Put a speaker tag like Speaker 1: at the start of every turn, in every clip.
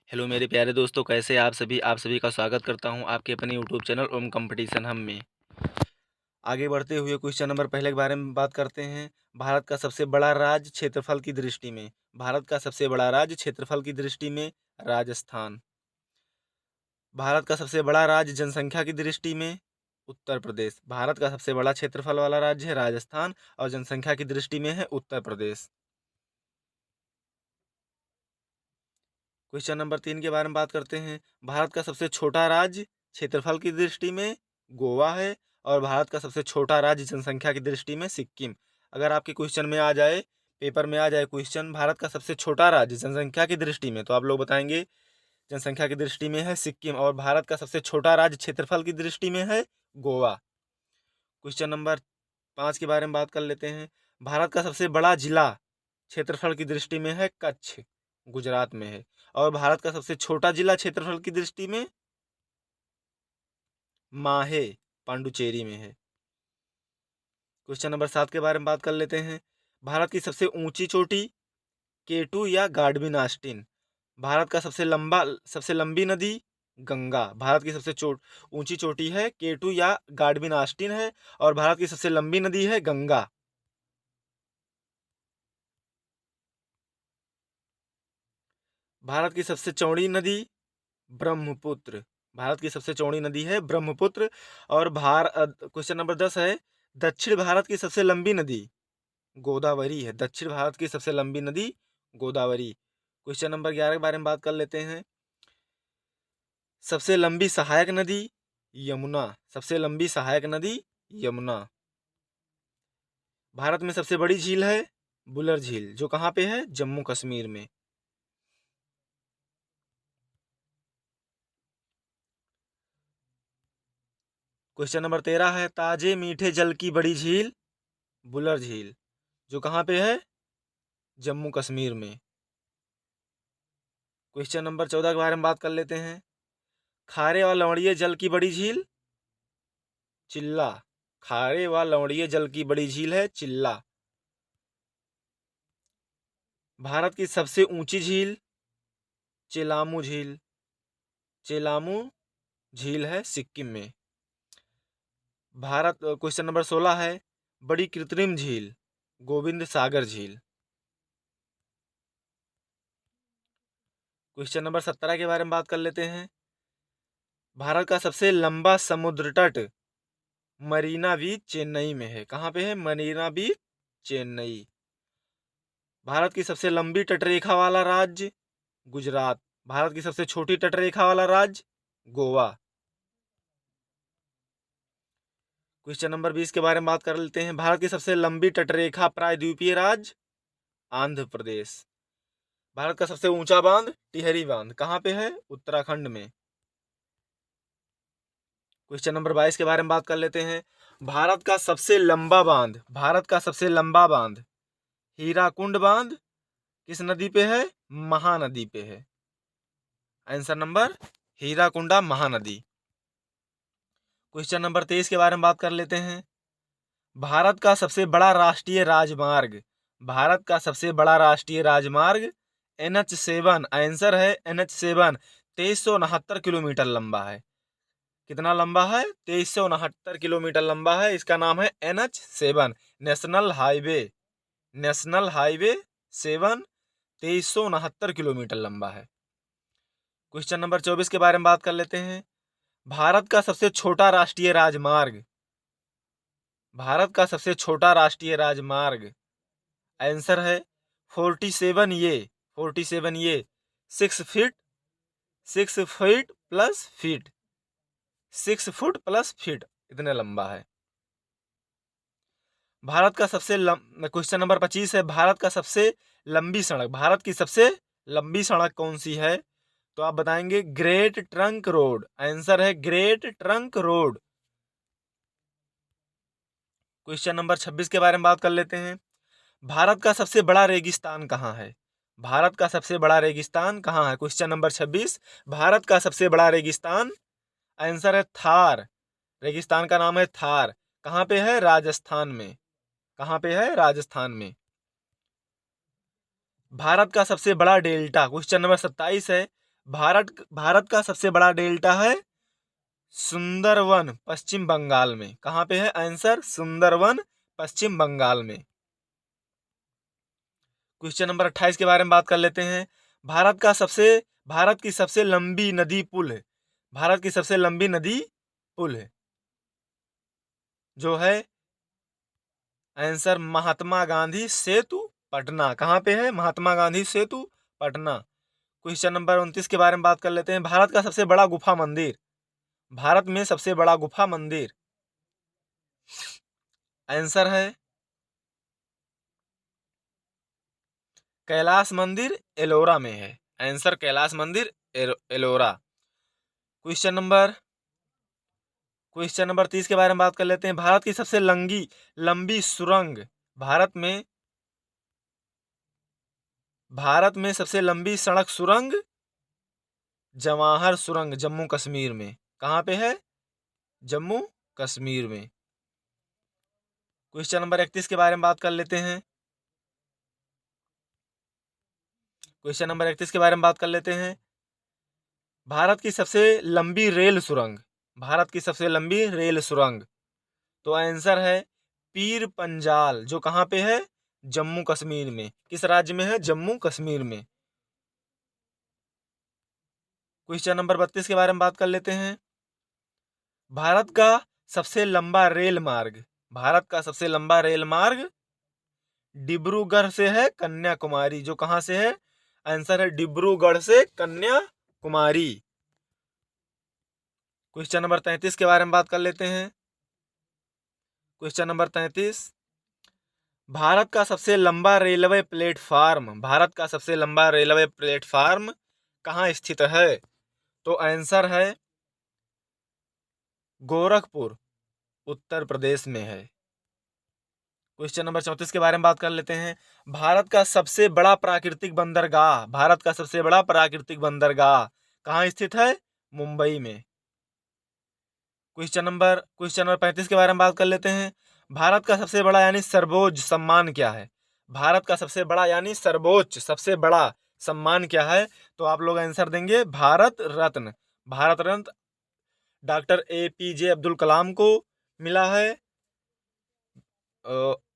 Speaker 1: Hello मेरे प्यारे दोस्तों, कैसे आप सभी का स्वागत करता हूं आपके अपने यूट्यूब चैनल ओम कंपटीशन हम में। आगे बढ़ते हुए क्वेश्चन नंबर पहले के बारे में बात करते हैं। भारत का सबसे बड़ा राज्य क्षेत्रफल की दृष्टि में। भारत का सबसे बड़ा राज्य क्षेत्रफल की दृष्टि में राजस्थान। भारत का सबसे बड़ा राज्य जनसंख्या की दृष्टि में उत्तर प्रदेश। भारत का सबसे बड़ा क्षेत्रफल वाला राज्य है राजस्थान और जनसंख्या की दृष्टि में है उत्तर प्रदेश। क्वेश्चन नंबर 3 के बारे में बात करते हैं। भारत का सबसे छोटा राज्य क्षेत्रफल की दृष्टि में गोवा है और भारत का सबसे छोटा राज्य जनसंख्या की दृष्टि में सिक्किम। अगर आपके क्वेश्चन में आ जाए, पेपर में आ जाए क्वेश्चन भारत का सबसे छोटा राज्य जनसंख्या की दृष्टि में, तो आप लोग बताएंगे जनसंख्या की दृष्टि में है सिक्किम और भारत का सबसे छोटा राज्य क्षेत्रफल की दृष्टि में है गोवा। क्वेश्चन नंबर 5 के बारे में बात कर लेते हैं। भारत का सबसे बड़ा जिला क्षेत्रफल की दृष्टि में है कच्छ, गुजरात में है और भारत का सबसे छोटा जिला क्षेत्रफल की दृष्टि में माहे, पांडुचेरी में है। क्वेश्चन नंबर 7 के बारे में बात कर लेते हैं। भारत की सबसे ऊंची चोटी केटू या गाडविन आस्टिन। भारत का सबसे लंबी नदी गंगा। भारत की सबसे ऊंची चोटी है केटू या गाडविन आस्टिन है और भारत की सबसे लंबी नदी है गंगा। भारत की सबसे चौड़ी नदी ब्रह्मपुत्र। भारत की सबसे चौड़ी नदी है ब्रह्मपुत्र और क्वेश्चन नंबर 10 है। दक्षिण भारत की सबसे लंबी नदी गोदावरी है। दक्षिण भारत की सबसे लंबी नदी गोदावरी। क्वेश्चन नंबर 11 के बारे में बात कर लेते हैं। सबसे लंबी सहायक नदी यमुना। सबसे लंबी सहायक नदी यमुना। भारत में सबसे बड़ी झील है बुलर झील, जो कहाँ पे है, जम्मू कश्मीर में। क्वेश्चन नंबर 13 है। ताजे मीठे जल की बड़ी झील बुलर झील, जो कहाँ पे है, जम्मू कश्मीर में। क्वेश्चन नंबर 14 के बारे में बात कर लेते हैं। खारे व लवणीय जल की बड़ी झील चिल्ला। खारे व लवणीय जल की बड़ी झील है चिल्ला। भारत की सबसे ऊंची झील चेलामू झील। चेलामू झील है सिक्किम में। क्वेश्चन नंबर 16 है। बड़ी कृत्रिम झील गोविंद सागर झील। क्वेश्चन नंबर 17 के बारे में बात कर लेते हैं। भारत का सबसे लंबा समुद्र तट मरीना बीच चेन्नई में है। कहाँ पे है, मरीना बीच चेन्नई। भारत की सबसे लंबी तटरेखा वाला राज्य गुजरात। भारत की सबसे छोटी तटरेखा वाला राज्य गोवा। क्वेश्चन नंबर 20 के बारे में बात कर लेते हैं। भारत की सबसे लंबी तटरेखा प्रायद्वीपीय राज्य आंध्र प्रदेश। भारत का सबसे ऊंचा बांध टिहरी बांध, कहाँ पे है, उत्तराखंड में। क्वेश्चन नंबर 22 के बारे में बात कर लेते हैं। भारत का सबसे लंबा बांध हीराकुंड बांध किस नदी पे है, महानदी पे है। Answer number Hirakunda Mahanadi. Question number 23 के बारे में बात कर लेते हैं। भारत का सबसे बड़ा राष्ट्रीय राजमार्ग। भारत का सबसे बड़ा राष्ट्रीय राजमार्ग NH7। आंसर है NH7। 2369 किलोमीटर लंबा है। कितना लंबा है, 2369 किलोमीटर लंबा है। इसका नाम है NH7, national highway. National highway 7 2369 kilometre लंबा है। क्वेश्चन नंबर 24 के बारे में बात कर लेते हैं। भारत का सबसे छोटा राष्ट्रीय राजमार्ग। भारत का सबसे छोटा राष्ट्रीय राजमार्ग आंसर है 47 ए। 47 ए 6 feet 6 feet plus feet 6 foot plus feet इतने लंबा है। भारत का क्वेश्चन नंबर 25 है। भारत का सबसे लंबी सड़क। भारत की सबसे लंबी सड़क कौन सी है, तो आप बताएंगे ग्रेट ट्रंक रोड। आंसर है great trunk road. Question number 26 के बारे में बात कर लेते हैं। भारत का सबसे बड़ा रेगिस्तान कहाँ है। भारत का सबसे बड़ा रेगिस्तान कहाँ है, क्वेश्चन नंबर 26। भारत का सबसे बड़ा रेगिस्तान आंसर है थार। रेगिस्तान का नाम है थार। कहाँ पे है, राजस्थान में। कहाँ पे है, राजस्थान में। भारत का सबसे बड़ा डेल्टा क्वेश्चन नंबर 27 है। भारत का सबसे बड़ा डेल्टा है सुंदरवन, पश्चिम बंगाल में। कहाँ पे है आंसर? सुंदरवन, पश्चिम बंगाल में। क्वेश्चन नंबर 28 के बारे में बात कर लेते हैं। भारत की सबसे लंबी नदी पुल है। भारत की सबसे लंबी नदी पुल है जो है आंसर महात्मा गांधी सेतु, पटना। कहाँ पे है? महात्मा गांधी सेतु, पटना। क्वेश्चन नंबर 29 के बारे में बात कर लेते हैं। भारत का सबसे बड़ा गुफा मंदिर। भारत में सबसे बड़ा गुफा मंदिर आंसर है कैलाश मंदिर, एलोरा में है। आंसर कैलाश मंदिर, एलोरा। क्वेश्चन नंबर 30 के बारे में बात कर लेते हैं। भारत की सबसे लंबी सुरंग। भारत में सबसे लंबी सड़क सुरंग जवाहर सुरंग, जम्मू कश्मीर में। कहाँ पे है? जम्मू कश्मीर में। क्वेश्चन नंबर 31 के बारे में बात कर लेते हैं। क्वेश्चन नंबर 31 के बारे में बात कर लेते हैं। भारत की सबसे लंबी रेल सुरंग। भारत की सबसे लंबी रेल सुरंग तो आंसर है पीर पंजाल, जो कहाँ पे है? जम्मू कश्मीर में। किस राज्य में है? जम्मू कश्मीर में। क्वेश्चन नंबर 32 के बारे में बात कर लेते हैं। भारत का सबसे लंबा रेल मार्ग। भारत का सबसे लंबा रेल मार्ग डिब्रूगढ़ से है कन्याकुमारी, जो कहाँ से है? आंसर है डिब्रूगढ़ से कन्याकुमारी। क्वेश्चन नंबर 33 के बारे में बात कर लेते हैं। क्वेश्चन नंबर 33, भारत का सबसे लंबा रेलवे प्लेटफार्म। भारत का सबसे लंबा रेलवे प्लेटफार्म कहाँ स्थित है? तो आंसर है गोरखपुर, उत्तर प्रदेश में है। क्वेश्चन नंबर 34 के बारे में बात कर लेते हैं। भारत का सबसे बड़ा प्राकृतिक बंदरगाह। भारत का सबसे बड़ा प्राकृतिक बंदरगाह कहाँ स्थित है? मुंबई में। क्वेश्चन नंबर 35 के बारे में बात कर लेते हैं। भारत का सबसे बड़ा यानी सर्वोच्च सम्मान क्या है? भारत का सबसे बड़ा यानी सर्वोच्च सबसे बड़ा सम्मान क्या है? तो आप लोग आंसर देंगे भारत रत्न। भारत रत्न डॉक्टर APJ अब्दुल कलाम को मिला है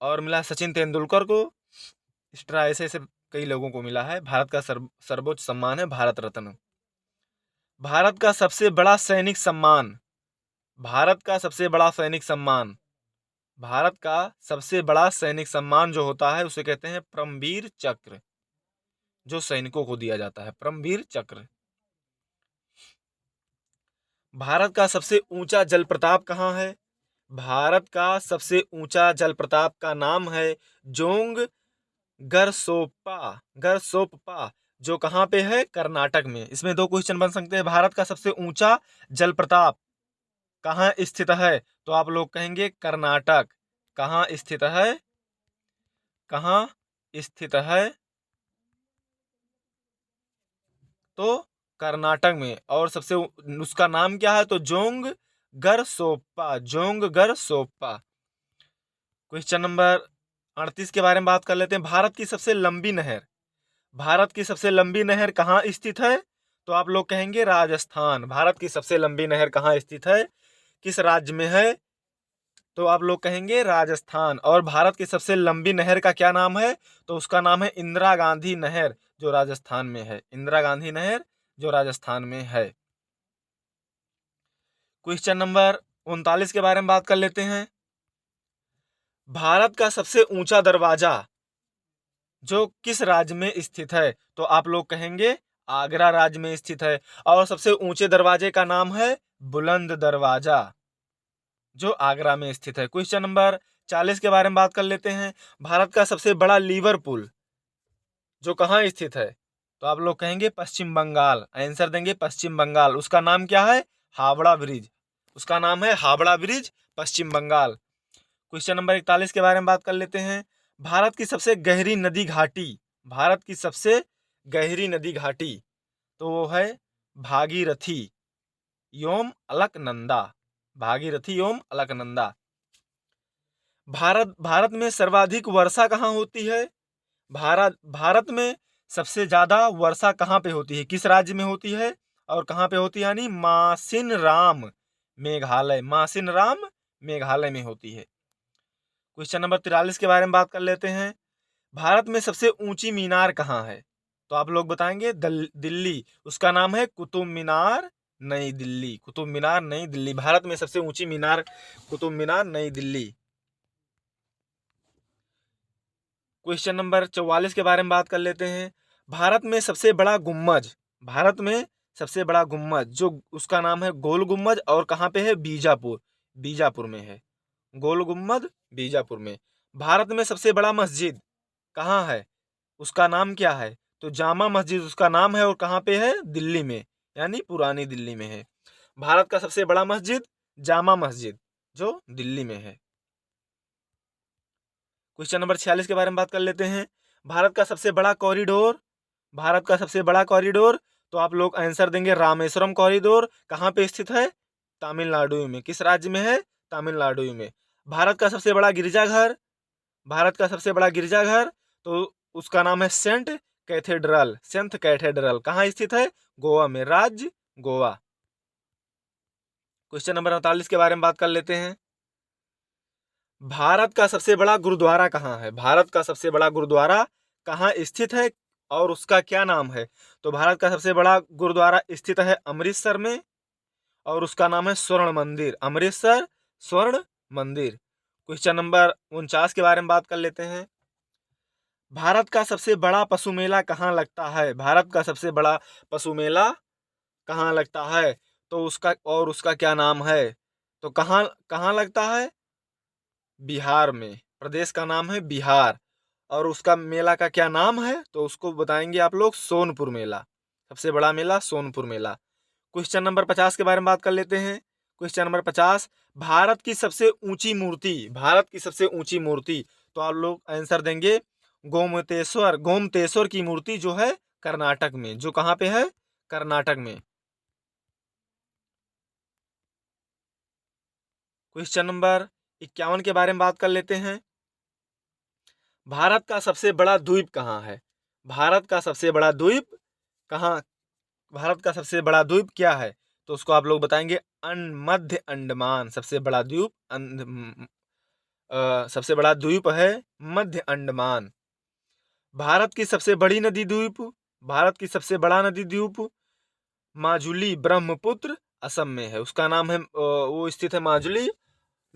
Speaker 1: और मिला सचिन तेंदुलकर को। इस तरह ऐसे ऐसे कई लोगों को मिला है। भारत का सर्वोच्च सम्मान है भारत रत्न। भारत का सबसे बड़ा सैनिक सम्मान। भारत का सबसे बड़ा सैनिक सम्मान भारत का सबसे बड़ा सैनिक सम्मान जो होता है उसे कहते हैं परमवीर चक्र, जो सैनिकों को दिया जाता है, परमवीर चक्र। भारत का सबसे ऊंचा जलप्रपात कहाँ है? भारत का सबसे ऊंचा जलप्रपात का नाम है जोंग गरसोप्पा, जो कहाँ पे है? कर्नाटक में। इसमें दो क्वेश्चन बन सकते हैं। भारत का सबसे ऊंचा जलप्रपात कहाँ स्थित है? तो आप लोग कहेंगे कर्नाटक। कहाँ स्थित है? कहाँ स्थित है? तो कर्नाटक में। और सबसे उसका नाम क्या है? तो Jong Gersoppa, Jong Gersoppa. Question number 38 के बारे में बात कर लेते हैं। भारत की सबसे लंबी नहर। भारत की सबसे लंबी नहर कहाँ स्थित है? तो आप लोग कहेंगे राजस्थान। भारत की सबसे लंबी नहर कहाँ स्थित है? किस राज्य में है? तो आप लोग कहेंगे राजस्थान। और भारत की सबसे लंबी नहर का क्या नाम है? तो उसका नाम है इंदिरा गांधी नहर, जो राजस्थान में है। इंदिरा गांधी नहर जो राजस्थान में है। क्वेश्चन नंबर 39 के बारे में बात कर लेते हैं। भारत का सबसे ऊंचा दरवाजा जो किस राज्य में स्थित है? तो आप लोग कहेंगे आगरा राज्य में स्थित है। और सबसे ऊंचे दरवाजे का नाम है बुलंद दरवाजा, जो आगरा में स्थित है। क्वेश्चन नंबर 40 के बारे में बात कर लेते हैं। भारत का सबसे बड़ा लीवर पुल जो कहाँ स्थित है? तो आप लोग कहेंगे पश्चिम बंगाल। आंसर देंगे पश्चिम बंगाल। उसका नाम क्या है? हावड़ा ब्रिज। उसका नाम है हावड़ा ब्रिज, पश्चिम बंगाल। क्वेश्चन नंबर 41 के बारे में बात कर लेते हैं। भारत की सबसे गहरी नदी घाटी। भारत की सबसे गहरी नदी घाटी तो वो है भागीरथी योम अलकनंदा। भागीरथी योम अलकनंदा। भारत में सर्वाधिक वर्षा कहाँ होती है? भारत में सबसे ज़्यादा वर्षा कहाँ पे होती है, किस राज्य में होती है और कहाँ पे होती है, यानी मासिनराम मेघालय, मासिनराम मेघालय में होती है। क्वेश्चन नंबर 43 के बारे में बात कर लेते हैं। भारत में सबसे ऊंची मीनार कहाँ है? तो आप लोग बताएंगे दिल्ली, उसका नाम है कुतुब मीनार नई दिल्ली, कुतुब मीनार नई दिल्ली। भारत में सबसे ऊंची मीनार कुतुब मीनार नई दिल्ली। क्वेश्चन नंबर 44 के बारे में बात कर लेते हैं। भारत में सबसे बड़ा गुम्बज, भारत में सबसे बड़ा गुम्बज जो उसका नाम है गोल गुम्बज और कहाँ पे है, बीजापुर, बीजापुर में है गोल गुम्बद, बीजापुर में। भारत में सबसे बड़ा मस्जिद कहाँ है, उसका नाम क्या है? तो जामा मस्जिद उसका नाम है और कहाँ पे है, दिल्ली में, यानी पुरानी दिल्ली में है। भारत का सबसे बड़ा मस्जिद जामा मस्जिद जो दिल्ली में है। क्वेश्चन नंबर 46 के बारे में बात कर लेते हैं। भारत का सबसे बड़ा कॉरिडोर, भारत का सबसे बड़ा कॉरिडोर, तो आप लोग आंसर देंगे रामेश्वरम कॉरिडोर। कहाँ पे स्थित है, तमिलनाडु में। किस राज्य में है, तमिलनाडु में। भारत का सबसे बड़ा गिरजाघर, भारत का सबसे बड़ा गिरजाघर, तो उसका नाम है सेंट कैथेड्रल, सेंट कैथेड्रल। कहाँ स्थित है, गोवा में, राज्य गोवा। क्वेश्चन नंबर 48 के बारे में बात कर लेते हैं। भारत का सबसे बड़ा गुरुद्वारा कहाँ है, भारत का सबसे बड़ा गुरुद्वारा कहाँ स्थित है और उसका क्या नाम है? तो भारत का सबसे बड़ा गुरुद्वारा स्थित है अमृतसर में और उसका नाम है स्वर्ण मंदिर, अमृतसर स्वर्ण मंदिर। क्वेश्चन नंबर 49 के बारे में बात कर लेते हैं। भारत का सबसे बड़ा पशु मेला कहाँ लगता है, भारत का सबसे बड़ा पशु मेला कहाँ लगता है? तो उसका क्या नाम है? तो कहाँ कहाँ लगता है, बिहार में, प्रदेश का नाम है बिहार। और उसका मेला का क्या नाम है? तो उसको बताएंगे आप लोग सोनपुर मेला, सबसे बड़ा मेला सोनपुर मेला। क्वेश्चन नंबर 50 के बारे में बात कर लेते हैं। क्वेश्चन नंबर 50, भारत की सबसे ऊंची मूर्ति, भारत की सबसे ऊंची मूर्ति, तो आप लोग आंसर देंगे गोमतेश्वर, गोमतेश्वर की मूर्ति जो है कर्नाटक में, जो कहाँ पे है, कर्नाटक में। क्वेश्चन नंबर 51 के बारे में बात कर लेते हैं। भारत का सबसे बड़ा द्वीप कहाँ है, भारत का सबसे बड़ा द्वीप कहाँ, भारत का सबसे बड़ा द्वीप क्या है? तो उसको आप लोग बताएंगे मध्य अंडमान, सबसे बड़ा द्वीप सबसे बड़ा द्वीप है मध्य अंडमान। भारत की सबसे बड़ी नदी द्वीप, भारत की सबसे बड़ा नदी द्वीप माजुली ब्रह्मपुत्र असम में है, उसका नाम है वो स्थित है माजुली,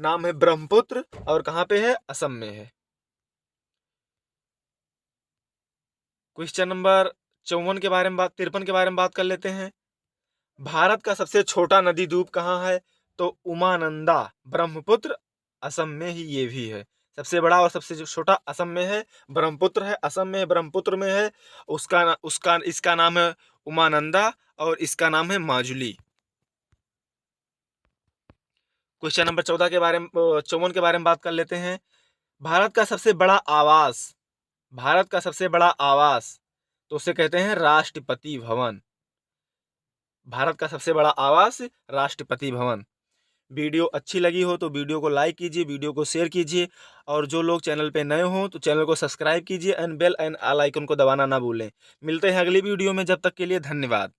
Speaker 1: नाम है ब्रह्मपुत्र और कहाँ पे है, असम में है। क्वेश्चन नंबर 54 के बारे में बात 53 के बारे में बात कर लेते हैं। भारत का सबसे छोटा नदी द्वीप कहाँ है? तो उमानंदा, ब्रह्मपुत्र असम में ही ये भी है। सबसे बड़ा और सबसे जो छोटा असम में है, ब्रह्मपुत्र है, असम में ब्रह्मपुत्र में है। उसका इसका नाम है उमानंदा और इसका नाम है माजुली। क्वेश्चन नंबर 14 के बारे में 54 के बारे में बात कर लेते हैं। भारत का सबसे बड़ा आवास, भारत का सबसे बड़ा आवास, तो उसे कहते हैं राष्ट्रपति भवन, भारत का सबसे बड़ा आवास राष्ट्रपति भवन। वीडियो अच्छी लगी हो तो वीडियो को लाइक कीजिए, वीडियो को शेयर कीजिए और जो लोग चैनल पे नए हों तो चैनल को सब्सक्राइब कीजिए and bell and all icon को दबाना ना भूलें। मिलते हैं अगली वीडियो में, जब तक के लिए धन्यवाद।